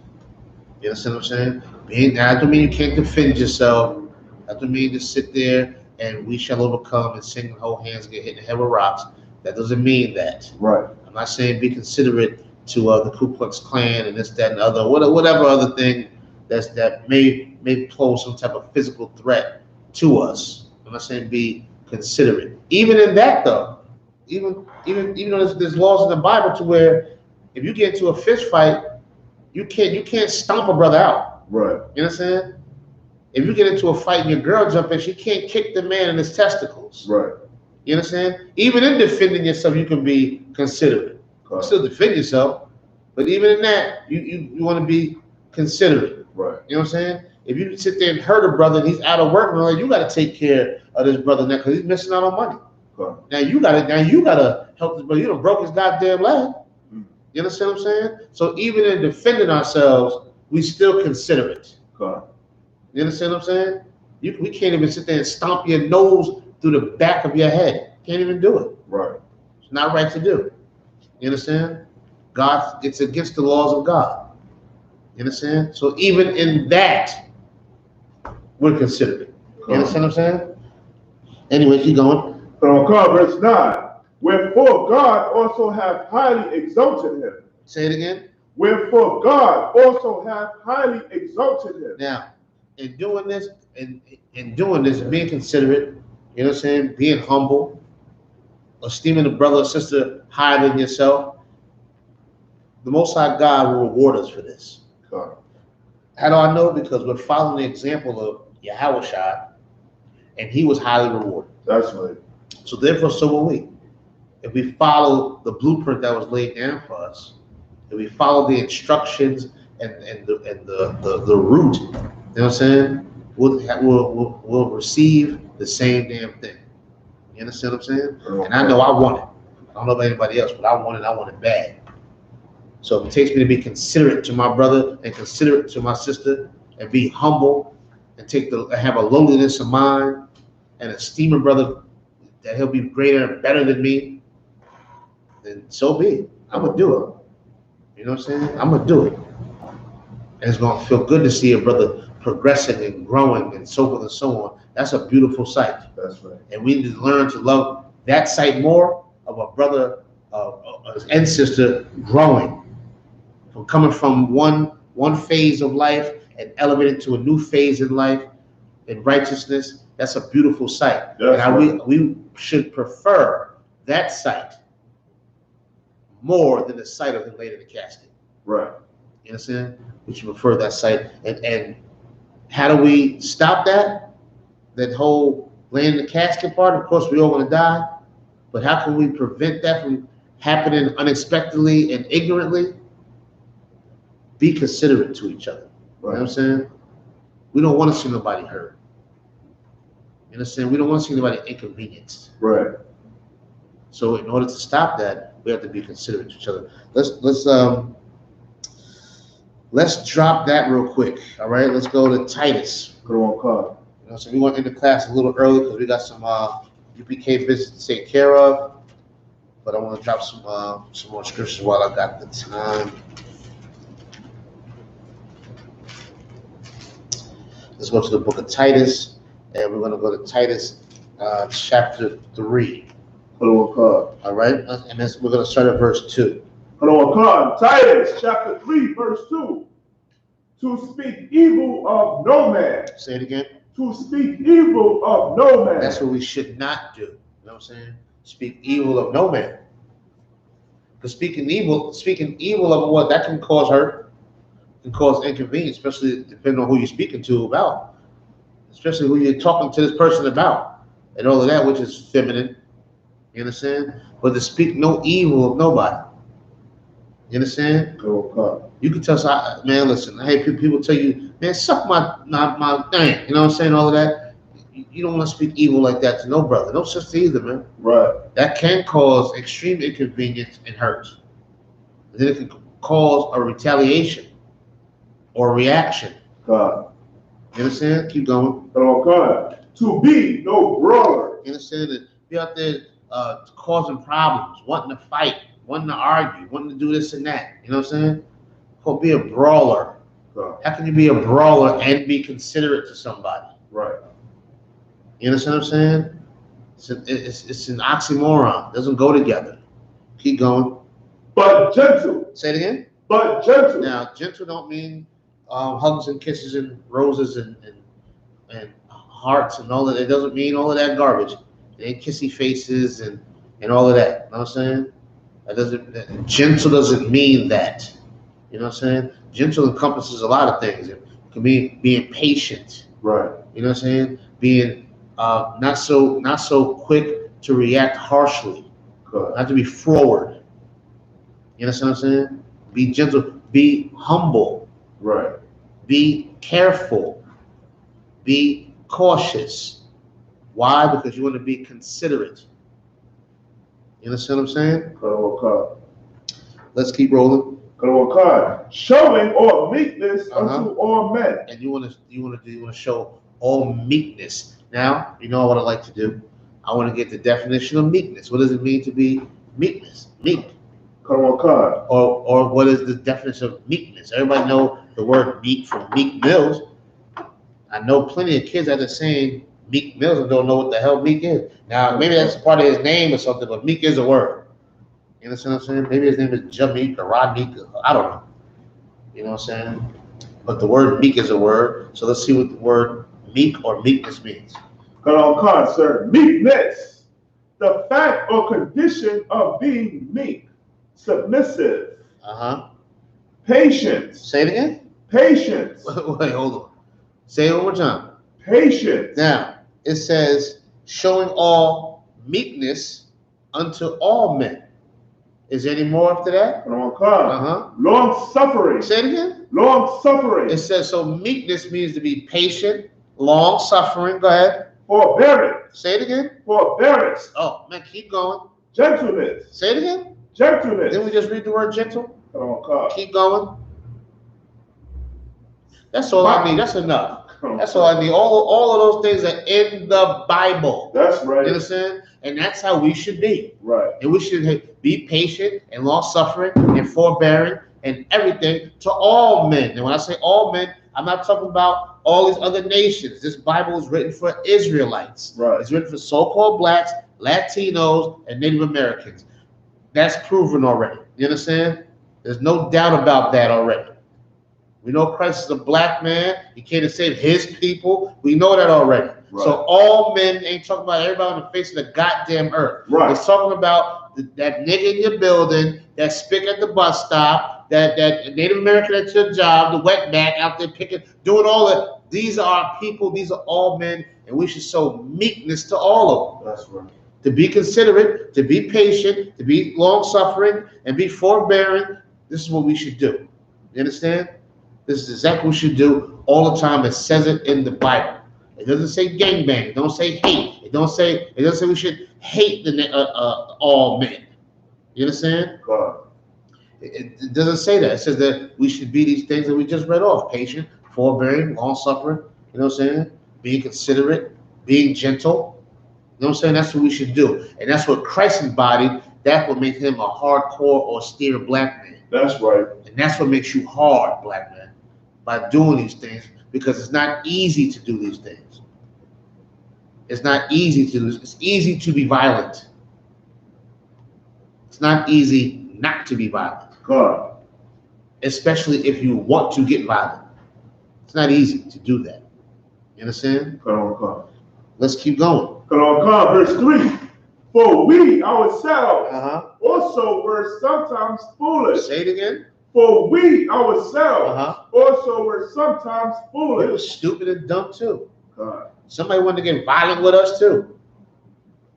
You understand what I'm saying? That doesn't mean you can't defend yourself. That doesn't mean to sit there and we shall overcome and sing and hold hands and get hit in the head with rocks. That doesn't mean that. Right. I'm not saying be considerate to the Ku Klux Klan and this, that, and other, whatever other thing that may pose some type of physical threat to us. I'm not saying be considerate. Even in that, though, even though there's laws in the Bible to where if you get into a fist fight, you can't stomp a brother out. Right. You understand? If you get into a fight and your girl jump in, she can't kick the man in his testicles. Right. You understand? Even in defending yourself, you can be considerate. You still defend yourself, but even in that, you want to be considerate. Right. You know what I'm saying? If you sit there and hurt a brother and he's out of work, you got to take care of this brother now because he's missing out on money. Now you gotta help this brother. You done broke his goddamn leg. You understand what I'm saying? So even in defending ourselves, we still consider it. You understand what I'm saying? We can't even sit there and stomp your nose through the back of your head. Can't even do it. Right. It's not right to do. You understand? God, it's against the laws of God. You understand? So even in that, we're considerate. You understand what I'm saying? Anyway, keep going. Verse 9. Wherefore God also hath highly exalted him. Say it again. Wherefore God also hath highly exalted him. Now, in doing this, being considerate, you know what I'm saying, being humble, esteeming a brother or sister higher than yourself, the Most High God will reward us for this. How do I know? Because we're following the example of YAHANNA, and he was highly rewarded. That's right. So therefore, so will we. If we follow the blueprint that was laid down for us, if we follow the instructions and the route, you know what I'm saying, we'll receive the same damn thing. You understand what I'm saying? And I know I want it. I don't know about anybody else, but I want it bad. So if it takes me to be considerate to my brother and considerate to my sister and be humble and have a lowliness of mind and esteem a brother that he'll be greater and better than me, then so be it. I'm gonna do it. You know what I'm saying? I'm gonna do it. And it's gonna feel good to see a brother progressing and growing and so forth and so on. That's a beautiful sight. That's right. And we need to learn to love that sight more of a brother and sister growing. From coming from one phase of life and elevating to a new phase in life in righteousness, that's a beautiful sight. And we should prefer that sight more than the sight of him laid in the casket. Right. You understand? We should prefer that sight. And how do we stop that? That whole laying in the casket part? Of course, we all want to die. But how can we prevent that from happening unexpectedly and ignorantly? Be considerate to each other. Right. You know what I'm saying? We don't want to see nobody hurt. You understand? We don't want to see anybody inconvenienced. Right. So in order to stop that, we have to be considerate to each other. Let's drop that real quick. All right. Let's go to Titus. Go on, Carl. You know, so we went into class a little early because we got some UPK business to take care of. But I want to drop some more scriptures while I got the time. Let's go to the book of Titus, and we're going to go to Titus chapter 3. All right, and we're going to start at verse 2. Titus chapter 3, verse 2. To speak evil of no man. Say it again. To speak evil of no man. That's what we should not do. You know what I'm saying? Speak evil of no man. Because speaking evil of what? That can cause hurt. Can cause inconvenience, especially depending on who you're speaking to about, especially who you're talking to this person about, and all of that, which is feminine. You understand? But to speak no evil of nobody. You understand? You can tell, man, listen, hey, people tell you, man, suck my thing. You know what I'm saying? All of that. You don't want to speak evil like that to no brother, no sister either, man. Right. That can cause extreme inconvenience and hurt. And then it can cause a retaliation. Or reaction. God. You understand? Keep going. God. To be no brawler. You understand? That be out there causing problems, wanting to fight, wanting to argue, wanting to do this and that. You know what I'm saying? Called be a brawler. God. How can you be a brawler and be considerate to somebody? Right. You understand what I'm saying? It's an oxymoron. It doesn't go together. Keep going. But gentle. Say it again. But gentle. Now, gentle don't mean hugs and kisses and roses and hearts and all that. It doesn't mean all of that garbage. It ain't kissy faces and all of that. You know what I'm saying? Gentle doesn't mean that. You know what I'm saying? Gentle encompasses a lot of things. It can be being patient. Right. You know what I'm saying? Being not so quick to react harshly. Good. Not to be forward. You understand what I'm saying? Be gentle. Be humble. Right. Be careful. Be cautious. Why? Because you want to be considerate. You understand what I'm saying? Let's keep rolling. Showing all meekness unto all men. And you want to show all meekness. Now, you know what I like to do? I want to get the definition of meekness. What does it mean to be meekness? Meek. Or what is the definition of meekness? Everybody know the word meek from Meek Mills. I know plenty of kids that are saying Meek Mills and don't know what the hell Meek is. Now, maybe that's part of his name or something, but Meek is a word. You understand what I'm saying? Maybe his name is Jameek or Rodmeek. I don't know. You know what I'm saying? But the word meek is a word. So let's see what the word meek or meekness means. Sir. Meekness. The fact or condition of being meek. Submissive. Patience. Say it again. Patience. Wait, hold on. Say it one more time. Patience. Now, it says, showing all meekness unto all men. Is there any more after that? Long suffering. Say it again. Long suffering. It says, so meekness means to be patient, long suffering. Go ahead. Forbearance. Say it again. Forbearance. Oh, man, keep going. Gentleness. Say it again. Gentleness. Didn't we just read the word gentle? Come on, God. Keep going. That's all I need. That's enough. That's all I need. All of those things are in the Bible. That's right. You understand? And that's how we should be. Right. And we should be patient and long-suffering and forbearing and everything to all men. And when I say all men, I'm not talking about all these other nations. This Bible is written for Israelites. Right. It's written for so-called blacks, Latinos, and Native Americans. That's proven already. You understand? There's no doubt about that already. We know Christ is a black man. He came to save his people. We know that already. Right. So all men ain't talking about everybody on the face of the goddamn earth. Right. It's talking about that nigga in your building, that spick at the bus stop, that Native American at your job, the wetback out there picking, doing all that. These are people. These are all men, and we should show meekness to all of them. That's right. To be considerate, to be patient, to be long-suffering, and be forbearing. This is what we should do. You understand? This is exactly what we should do all the time. It says it in the Bible. It doesn't say gangbang. It don't say hate. It doesn't say we should hate all men. You understand? It doesn't say that. It says that we should be these things that we just read off: patient, forbearing, long-suffering. You know what I'm saying? Being considerate, being gentle. You know what I'm saying? That's what we should do, and that's what Christ embodied. That's what makes him a hardcore, austere black man. That's right. And that's what makes you hard, black man, by doing these things, because it's not easy to do these things. It's not easy to do this. It's easy to be violent. It's not easy not to be violent. God. Especially if you want to get violent. It's not easy to do that. You understand? God. Let's keep going. God, verse 3. For we ourselves also were sometimes foolish. Say it again. For we ourselves also were sometimes foolish. We were stupid and dumb too. Somebody wanted to get violent with us too.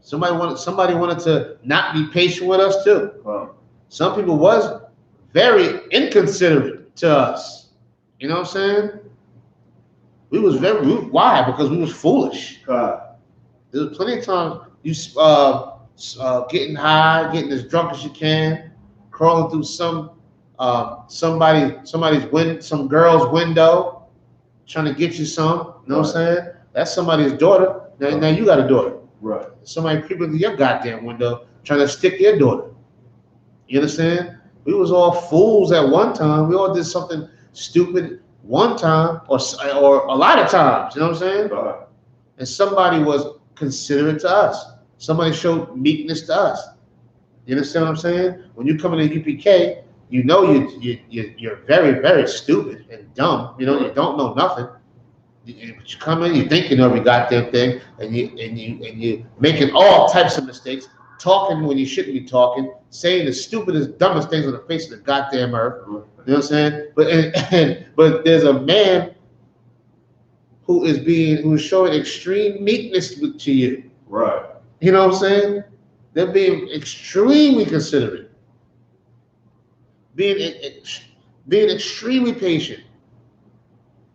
Somebody wanted to not be patient with us too. Some people was very inconsiderate to us. You know what I'm saying? We was why? Because we was foolish. There was plenty of times you getting high, getting as drunk as you can, crawling through some girl's window, trying to get you some. You know what I'm saying? That's somebody's daughter. Now you got a daughter. Right. Somebody creeping through your goddamn window, trying to stick your daughter. You understand? We was all fools at one time. We all did something stupid one time, or a lot of times. You know what I'm saying? And somebody was considerate to us. Somebody showed meekness to us. You understand what I'm saying? When you come into UPK, you know you're very, very stupid and dumb. You know, you don't know nothing. But you come in, you think you know every goddamn thing, and you making all types of mistakes, talking when you shouldn't be talking, saying the stupidest, dumbest things on the face of the goddamn earth. You know what I'm saying? But there's a man who's showing extreme meekness to you. Right. You know what I'm saying? They're being extremely considerate, being extremely patient.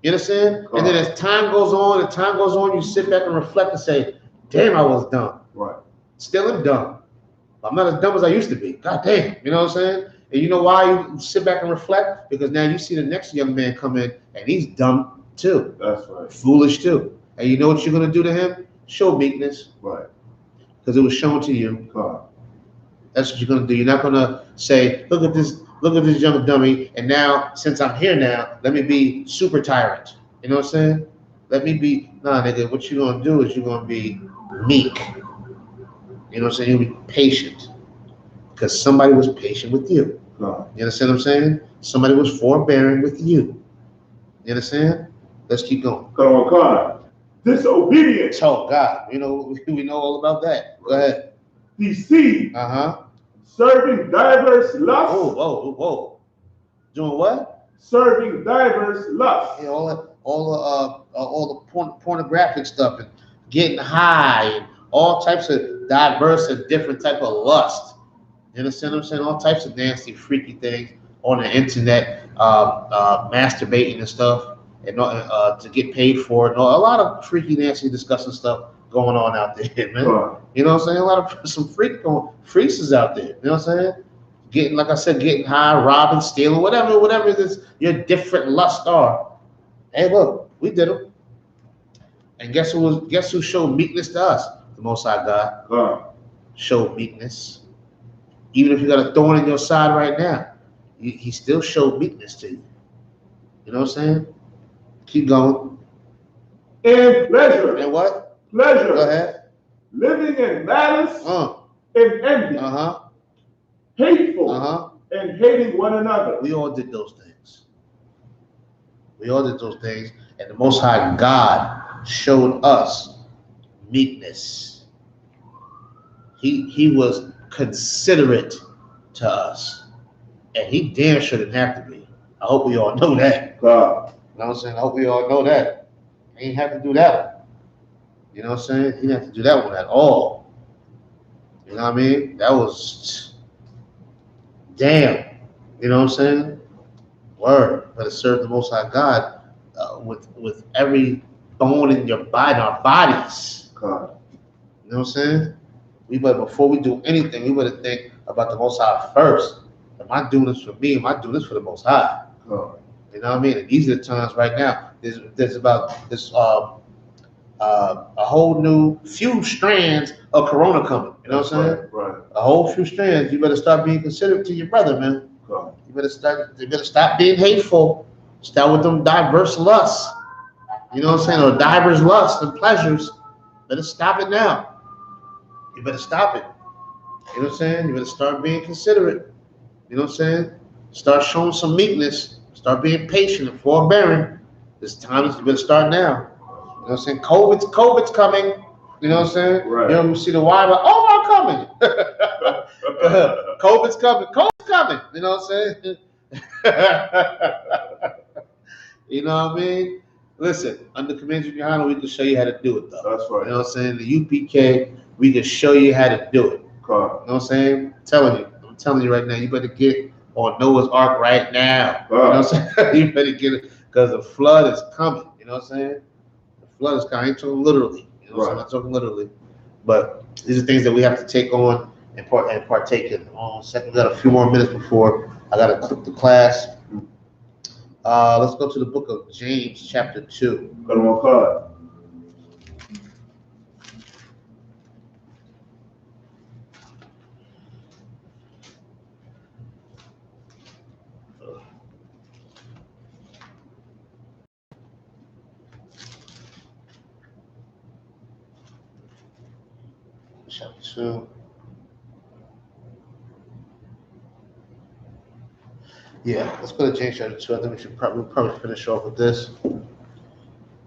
You understand? And then as time goes on, you sit back and reflect and say, damn, I was dumb. Right. Still am dumb. I'm not as dumb as I used to be. God damn. You know what I'm saying? And you know why you sit back and reflect? Because now you see the next young man come in and he's dumb too. That's right. Foolish too. And you know what you're going to do to him? Show meekness. Right. Because it was shown to you. That's what you're going to do. You're not going to say, look at this young dummy, and now, since I'm here now, let me be super tyrant. You know what I'm saying? Let me be, nah, nigga, what you're going to do is you're going to be meek. You know what I'm saying? You'll be patient. Because somebody was patient with you. You understand what I'm saying? Somebody was forbearing with you. You understand? Let's keep going. God. Disobedience. Oh, God. We know all about that. Go ahead. Deceit. Serving diverse lusts. Whoa. Doing what? Serving diverse lusts. Yeah, all the pornographic stuff and getting high and all types of diverse and different type of lust. You understand what I'm saying? All types of nasty, freaky things on the internet, masturbating and stuff, and to get paid for it. A lot of freaky, nasty, disgusting stuff going on out there, man. Right. You know what I'm saying? A lot of some freaks is out there. You know what I'm saying? Getting, like I said, getting high, robbing, stealing, whatever this your different lusts are. Hey, look, we did them. And guess who showed meekness to us? The Most High God. Right. Showed meekness. Even if you got a thorn in your side right now, he still showed meekness to you. You know what I'm saying? Keep going. And pleasure. And what? Pleasure. Go ahead. Living in malice and envy. Hateful and hating one another. We all did those things. And the Most High God showed us meekness. He was considerate to us. And he damn sure didn't have to be. I hope we all know that. God. You know what I'm saying? I hope we all know that. He didn't have to do that one. You know what I'm saying? He didn't have to do that one at all. You know what I mean? That was damn. You know what I'm saying? Word. Better serve the Most High God with every bone in your body, our bodies. God. You know what I'm saying? We better, before we do anything, we better think about the Most High first. Am I doing this for me? Am I doing this for the Most High? God. You know what I mean? And these are the times right now. There's about this a whole new few strands of Corona coming. You know what I'm saying? Right. A whole few strands. You better start being considerate to your brother, man. God. You better stop being hateful. Start with them diverse lusts. You know what I'm saying? Or diverse lusts and pleasures. Better stop it now. You better stop it. You know what I'm saying? You better start being considerate. You know what I'm saying? Start showing some meekness. Start being patient and forbearing. This time you better start now. You know what I'm saying? COVID's coming. You know what I'm saying? Right. You know, you see the wire, like, oh, I'm coming. COVID's coming. You know what I'm saying? You know what I mean? Listen, under Considerate YAHANNA, we can show you how to do it, though. That's right. You know what I'm saying? The U.P.K, we can show you how to do it. God. You know what I'm saying? I'm telling you right now, you better get on Noah's Ark right now. You know what I'm saying? You better get it, because the flood is coming. You know what I'm saying? The flood is coming. I ain't talking literally. You know what I'm saying? I'm not talking literally. But these are things that we have to take on and partake in. Second, we got a few more minutes before I got to clip the class. Let's go to the book of James, chapter 2. Come on, God. Chapter 2. Yeah, let's go to James chapter 2. I think we should probably finish off with this. Go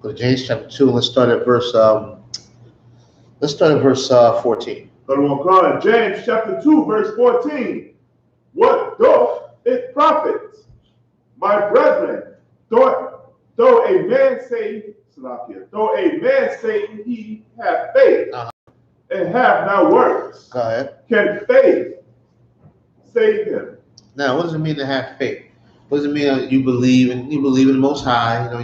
to James chapter 2, and let's start at verse 14. Come on, God. James chapter 2, verse 14. What doth it profit, my brethren, though a man say he have faith and have not works? Go ahead. Can faith save him? Now, what does it mean to have faith? What does it mean that you believe in the Most High? You know,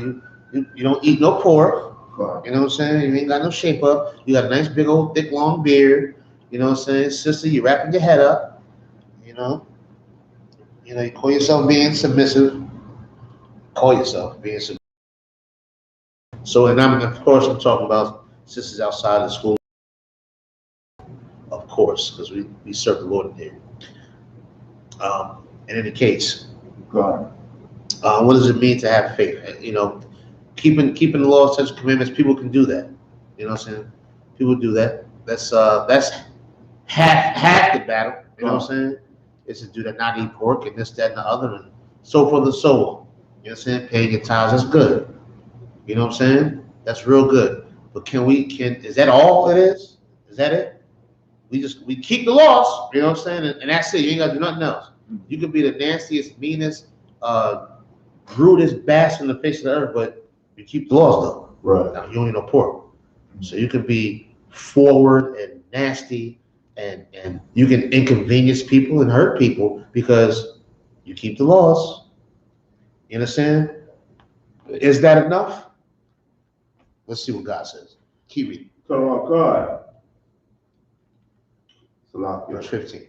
you don't eat no pork. You know what I'm saying? You ain't got no shape up. You got a nice big old thick long beard. You know what I'm saying? Sister, you wrapping your head up. You know, you call yourself being submissive. Call yourself being submissive. So, and of course I'm talking about sisters outside of the school. Of course, because we serve the Lord in here. In any case, God. What does it mean to have faith? You know, keeping the law, statutes, commandments. People can do that. You know what I'm saying? People do that. That's half the battle. You know what I'm saying? Is to do that, not eat pork and this, that, and the other, and so forth and so on. You know what I'm saying? Paying your tithes, that's good. You know what I'm saying? That's real good. But is that all it is? Is that it? We keep the laws, you know what I'm saying? And that's it. You ain't got to do nothing else. You could be the nastiest, meanest, rudest bastard in the face of the earth, but you keep the laws, though. Right. Now, you don't eat no pork. So you can be forward and nasty, and you can inconvenience people and hurt people because you keep the laws. You understand? Is that enough? Let's see what God says. Keep reading. Come on, God. Verse 15.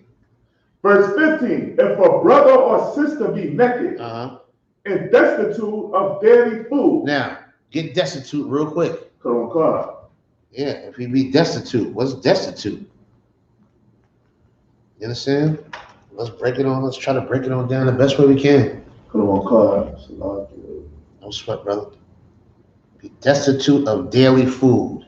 Verse 15. If a brother or sister be naked and destitute of daily food. Now, get destitute real quick. Come on, God. Yeah, if he be destitute, what's destitute? You understand? Let's break it on. Let's try to break it on down the best way we can. Come on, God. No sweat, brother. Be destitute of daily food.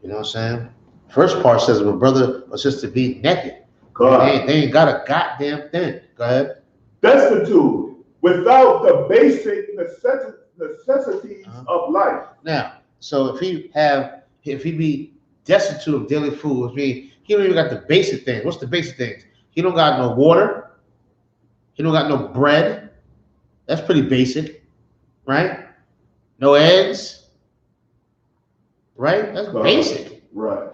You know what I'm saying? First part says if a brother or sister be naked. They ain't got a goddamn thing. Go ahead. Destitute without the basic necessities of life. Now, so if he be destitute of daily food, which means he don't even got the basic things. What's the basic things? He don't got no water. He don't got no bread. That's pretty basic, right? No eggs, right? That's basic. Right.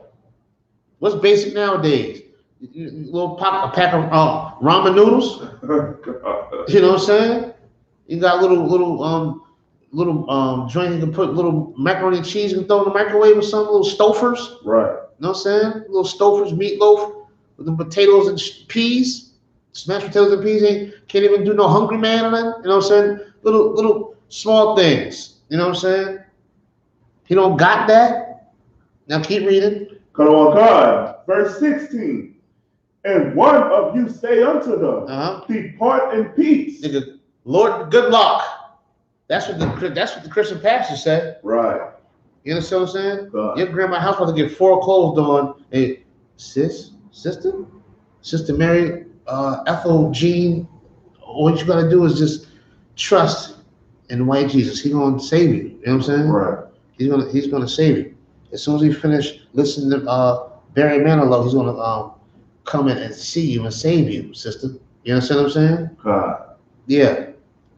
What's basic nowadays? A pack of ramen noodles. You know what I'm saying? You got little joint you can put little macaroni and cheese you can throw in the microwave with some little stofers. Right. You know what I'm saying? Little stofers, meatloaf with the potatoes and peas. Smashed potatoes and peas can't even do no hungry man on that. You know what I'm saying? Little small things. You know what I'm saying? He don't got that. Now keep reading. Come on, God. Verse 16. And one of you say unto them, depart in peace. Nigga, Lord, good luck. That's what the Christian pastor said. Right. You understand what I'm saying? God. Your grandma house about to get 4 clothes on. Hey, sister Mary, Ethel, Jean. What you gotta do is just trust in the white Jesus. He's gonna save you. You know what I'm saying? Right. He's gonna save you. As soon as he finish listening to Barry Manilow, he's gonna come in and see you and save you, sister. You understand what I'm saying? God. Yeah.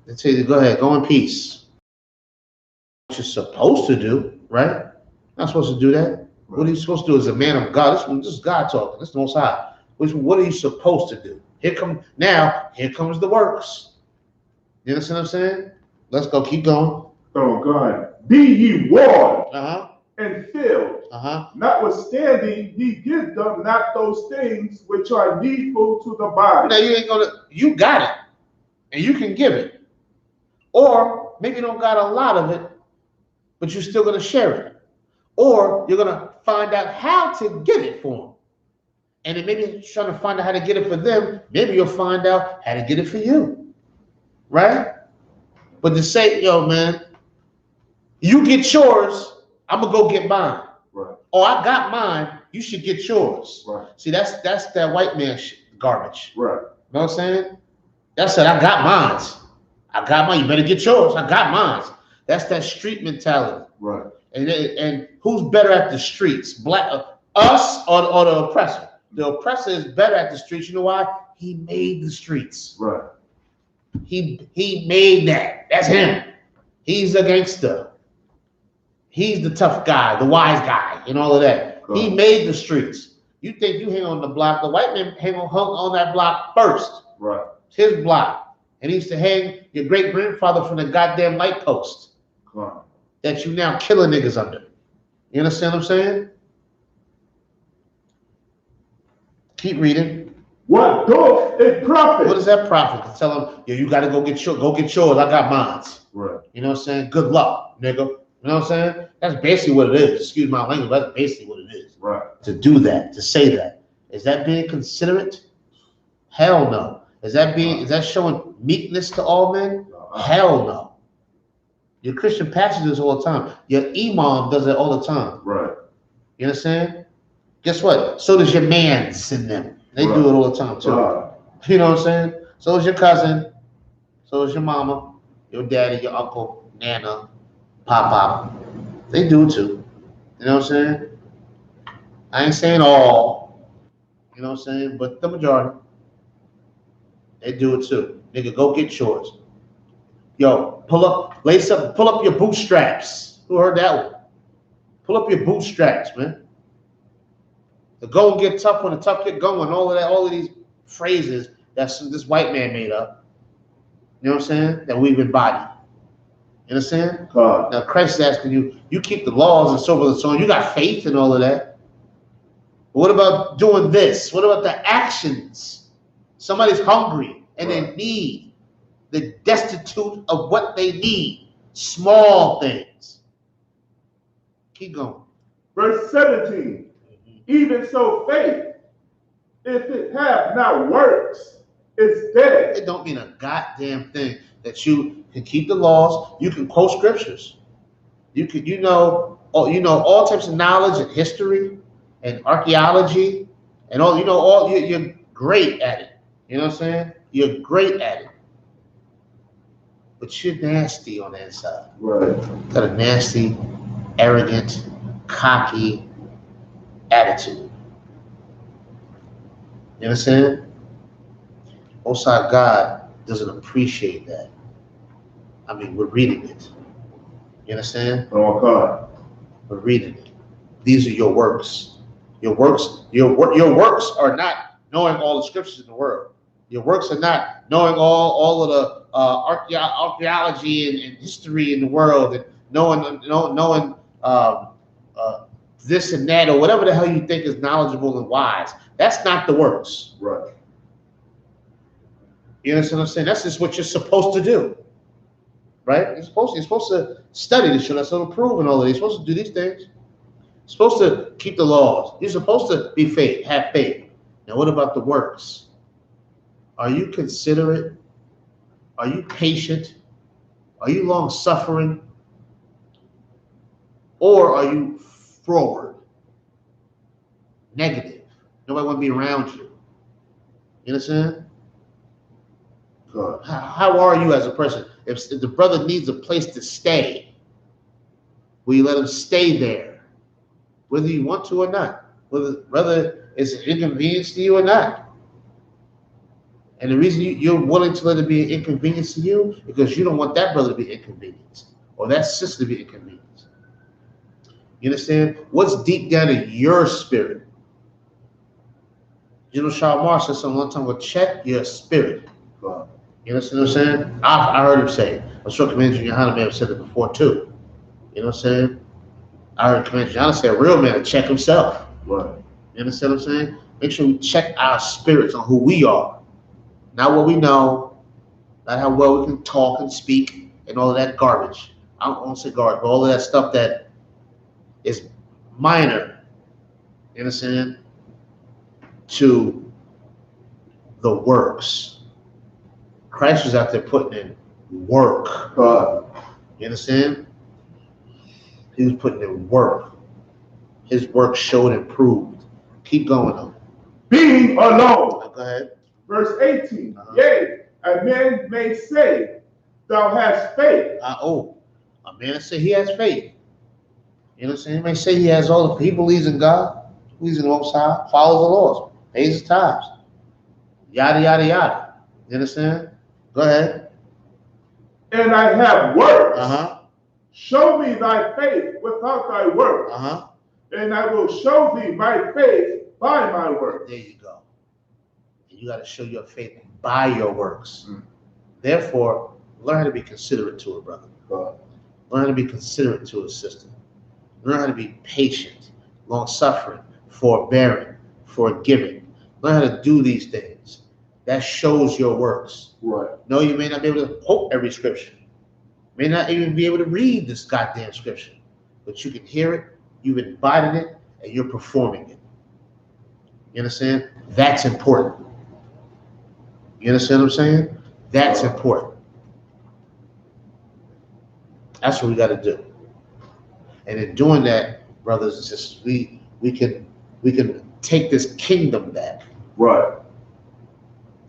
They tell you to go ahead, go in peace. What you're supposed to do, right? Not supposed to do that. Right. What are you supposed to do as a man of God? This is God talking. This is the Most High. What are you supposed to do? Here comes the works. You understand what I'm saying? Let's go. Keep going. Oh God. Be ye warned and filled. Notwithstanding, ye give them not those things which are needful to the body. Now you got it, and you can give it. Or maybe you don't got a lot of it, but you're still gonna share it. Or you're gonna find out how to get it for them. And then maybe you're trying to find out how to get it for them, maybe you'll find out how to get it for you. Right? But to say, yo, man, you get yours, I'm gonna go get mine. Right. Oh, I got mine, you should get yours. Right. See, that's that white man garbage. Right. You know what I'm saying? That's it, I got mine. I got mine, you better get yours. I got mine. That's that street mentality. Right. And who's better at the streets? Us or the oppressor? The oppressor is better at the streets. You know why? He made the streets. Right. He made that. That's him. He's a gangster. He's the tough guy, the wise guy, and all of that. Cool. He made the streets. You think you hang on the block? The white man hung on that block first. Right. It's his block. And he used to hang your great grandfather from the goddamn light post. Cool. That you now killing niggas under. You understand what I'm saying? Keep reading. What doth it profit? What does that profit? To tell him, yo, you gotta go get yours. I got mine. Right. You know what I'm saying? Good luck, nigga. You know what I'm saying? That's basically what it is. Excuse my language. That's basically what it is. Right. To do that, to say that. Is that being considerate? Hell no. Is that showing meekness to all men? Hell no. Your Christian pastor does it all the time. Your imam does it all the time. Right. You understand? Guess what? So does your mans in them. They do it all the time too. You know what I'm saying? So is your cousin. So is your mama, your daddy, your uncle, nana, pop. They do it too. You know what I'm saying? I ain't saying all. You know what I'm saying? But the majority. They do it too. Nigga, go get yours. Yo, pull up your bootstraps. Who heard that one? Pull up your bootstraps, man. The go and get tough when the tough get going. All of these phrases that this white man made up. You know what I'm saying? That we've embodied. You understand? God. Now Christ is asking you, you keep the laws and so forth and so on. You got faith and all of that. But what about doing this? What about the actions? Somebody's hungry and they need, they're destitute of what they need. Small things. Keep going. Verse 17. Even so faith, if it have not works, is dead. It don't mean a goddamn thing that you can keep the laws. You can quote scriptures. You can, you know all types of knowledge and history and archaeology and all. You know all. You're great at it. You know what I'm saying? You're great at it. But you're nasty on the inside. Right. Got a nasty, arrogant, cocky attitude. You understand? Most High God doesn't appreciate that. I mean, we're reading it. You understand? Oh God. We're reading it. These are your works. Your works are not knowing all the scriptures in the world. Your works are not knowing all of the archaeology and history in the world and knowing this and that or whatever the hell you think is knowledgeable and wise. That's not the works. Right. You understand what I'm saying? That's just what you're supposed to do. Right? You're supposed to study this shit, that's to prove and all of this. You're supposed to do these things. You're supposed to keep the laws. You're supposed to be have faith. Now what about the works? Are you considerate? Are you patient? Are you long suffering? Or are you forward? Negative. Nobody want to be around you. You understand? God. How are you as a person? If the brother needs a place to stay, will you let him stay there? Whether you want to or not. Whether it's an inconvenience to you or not. And the reason you're willing to let it be an inconvenience to you is because you don't want that brother to be inconvenienced or that sister to be inconvenienced. You understand? What's deep down in your spirit? General Shalom said something one time, well, check your spirit. God. You understand what I'm saying? I heard him say it. I'm sure Commander YAHANNA may have said it before too. You know what I'm saying? I heard Commander YAHANNA say a real man to check himself. Right. You understand what I'm saying? Make sure we check our spirits on who we are. Not what we know, not how well we can talk and speak and all of that garbage. I don't want to say garbage, but all of that stuff that is minor, you understand, to the works. Christ was out there putting in work. You understand? He was putting in work. His work showed and proved. Keep going on. Being alone. Go ahead. Verse 18. Yea, a man may say, thou hast faith. A man say he has faith. You know what I'm saying? He may say he has he believes in God, believes in the Most High, follows the laws, pays his tithes, yada, yada, yada. You understand? Go ahead. And I have works. Show me thy faith without thy works. And I will show thee my faith by my works. There you go. And you got to show your faith by your works. Therefore, learn how to be considerate to a brother. Learn how to be considerate to a sister. Learn how to be patient, long-suffering, forbearing, forgiving. Learn how to do these things. That shows your works. Right. No, you may not be able to quote every scripture. You may not even be able to read this goddamn scripture. But you can hear it, you've embodied it, and you're performing it. You understand? That's important. You understand what I'm saying? That's important. That's what we got to do. And in doing that, brothers and sisters, we can take this kingdom back. Right.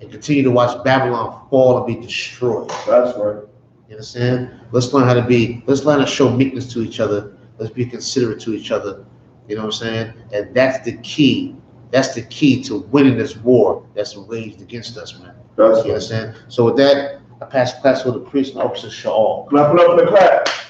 And continue to watch Babylon fall and be destroyed. That's right. You understand? Let's learn to show meekness to each other. Let's be considerate to each other. You know what I'm saying? And that's the key. That's the key to winning this war that's waged against us, man. That's you understand? So with that, I pass the class to the priest and officer Shaul. Clap it up in the class.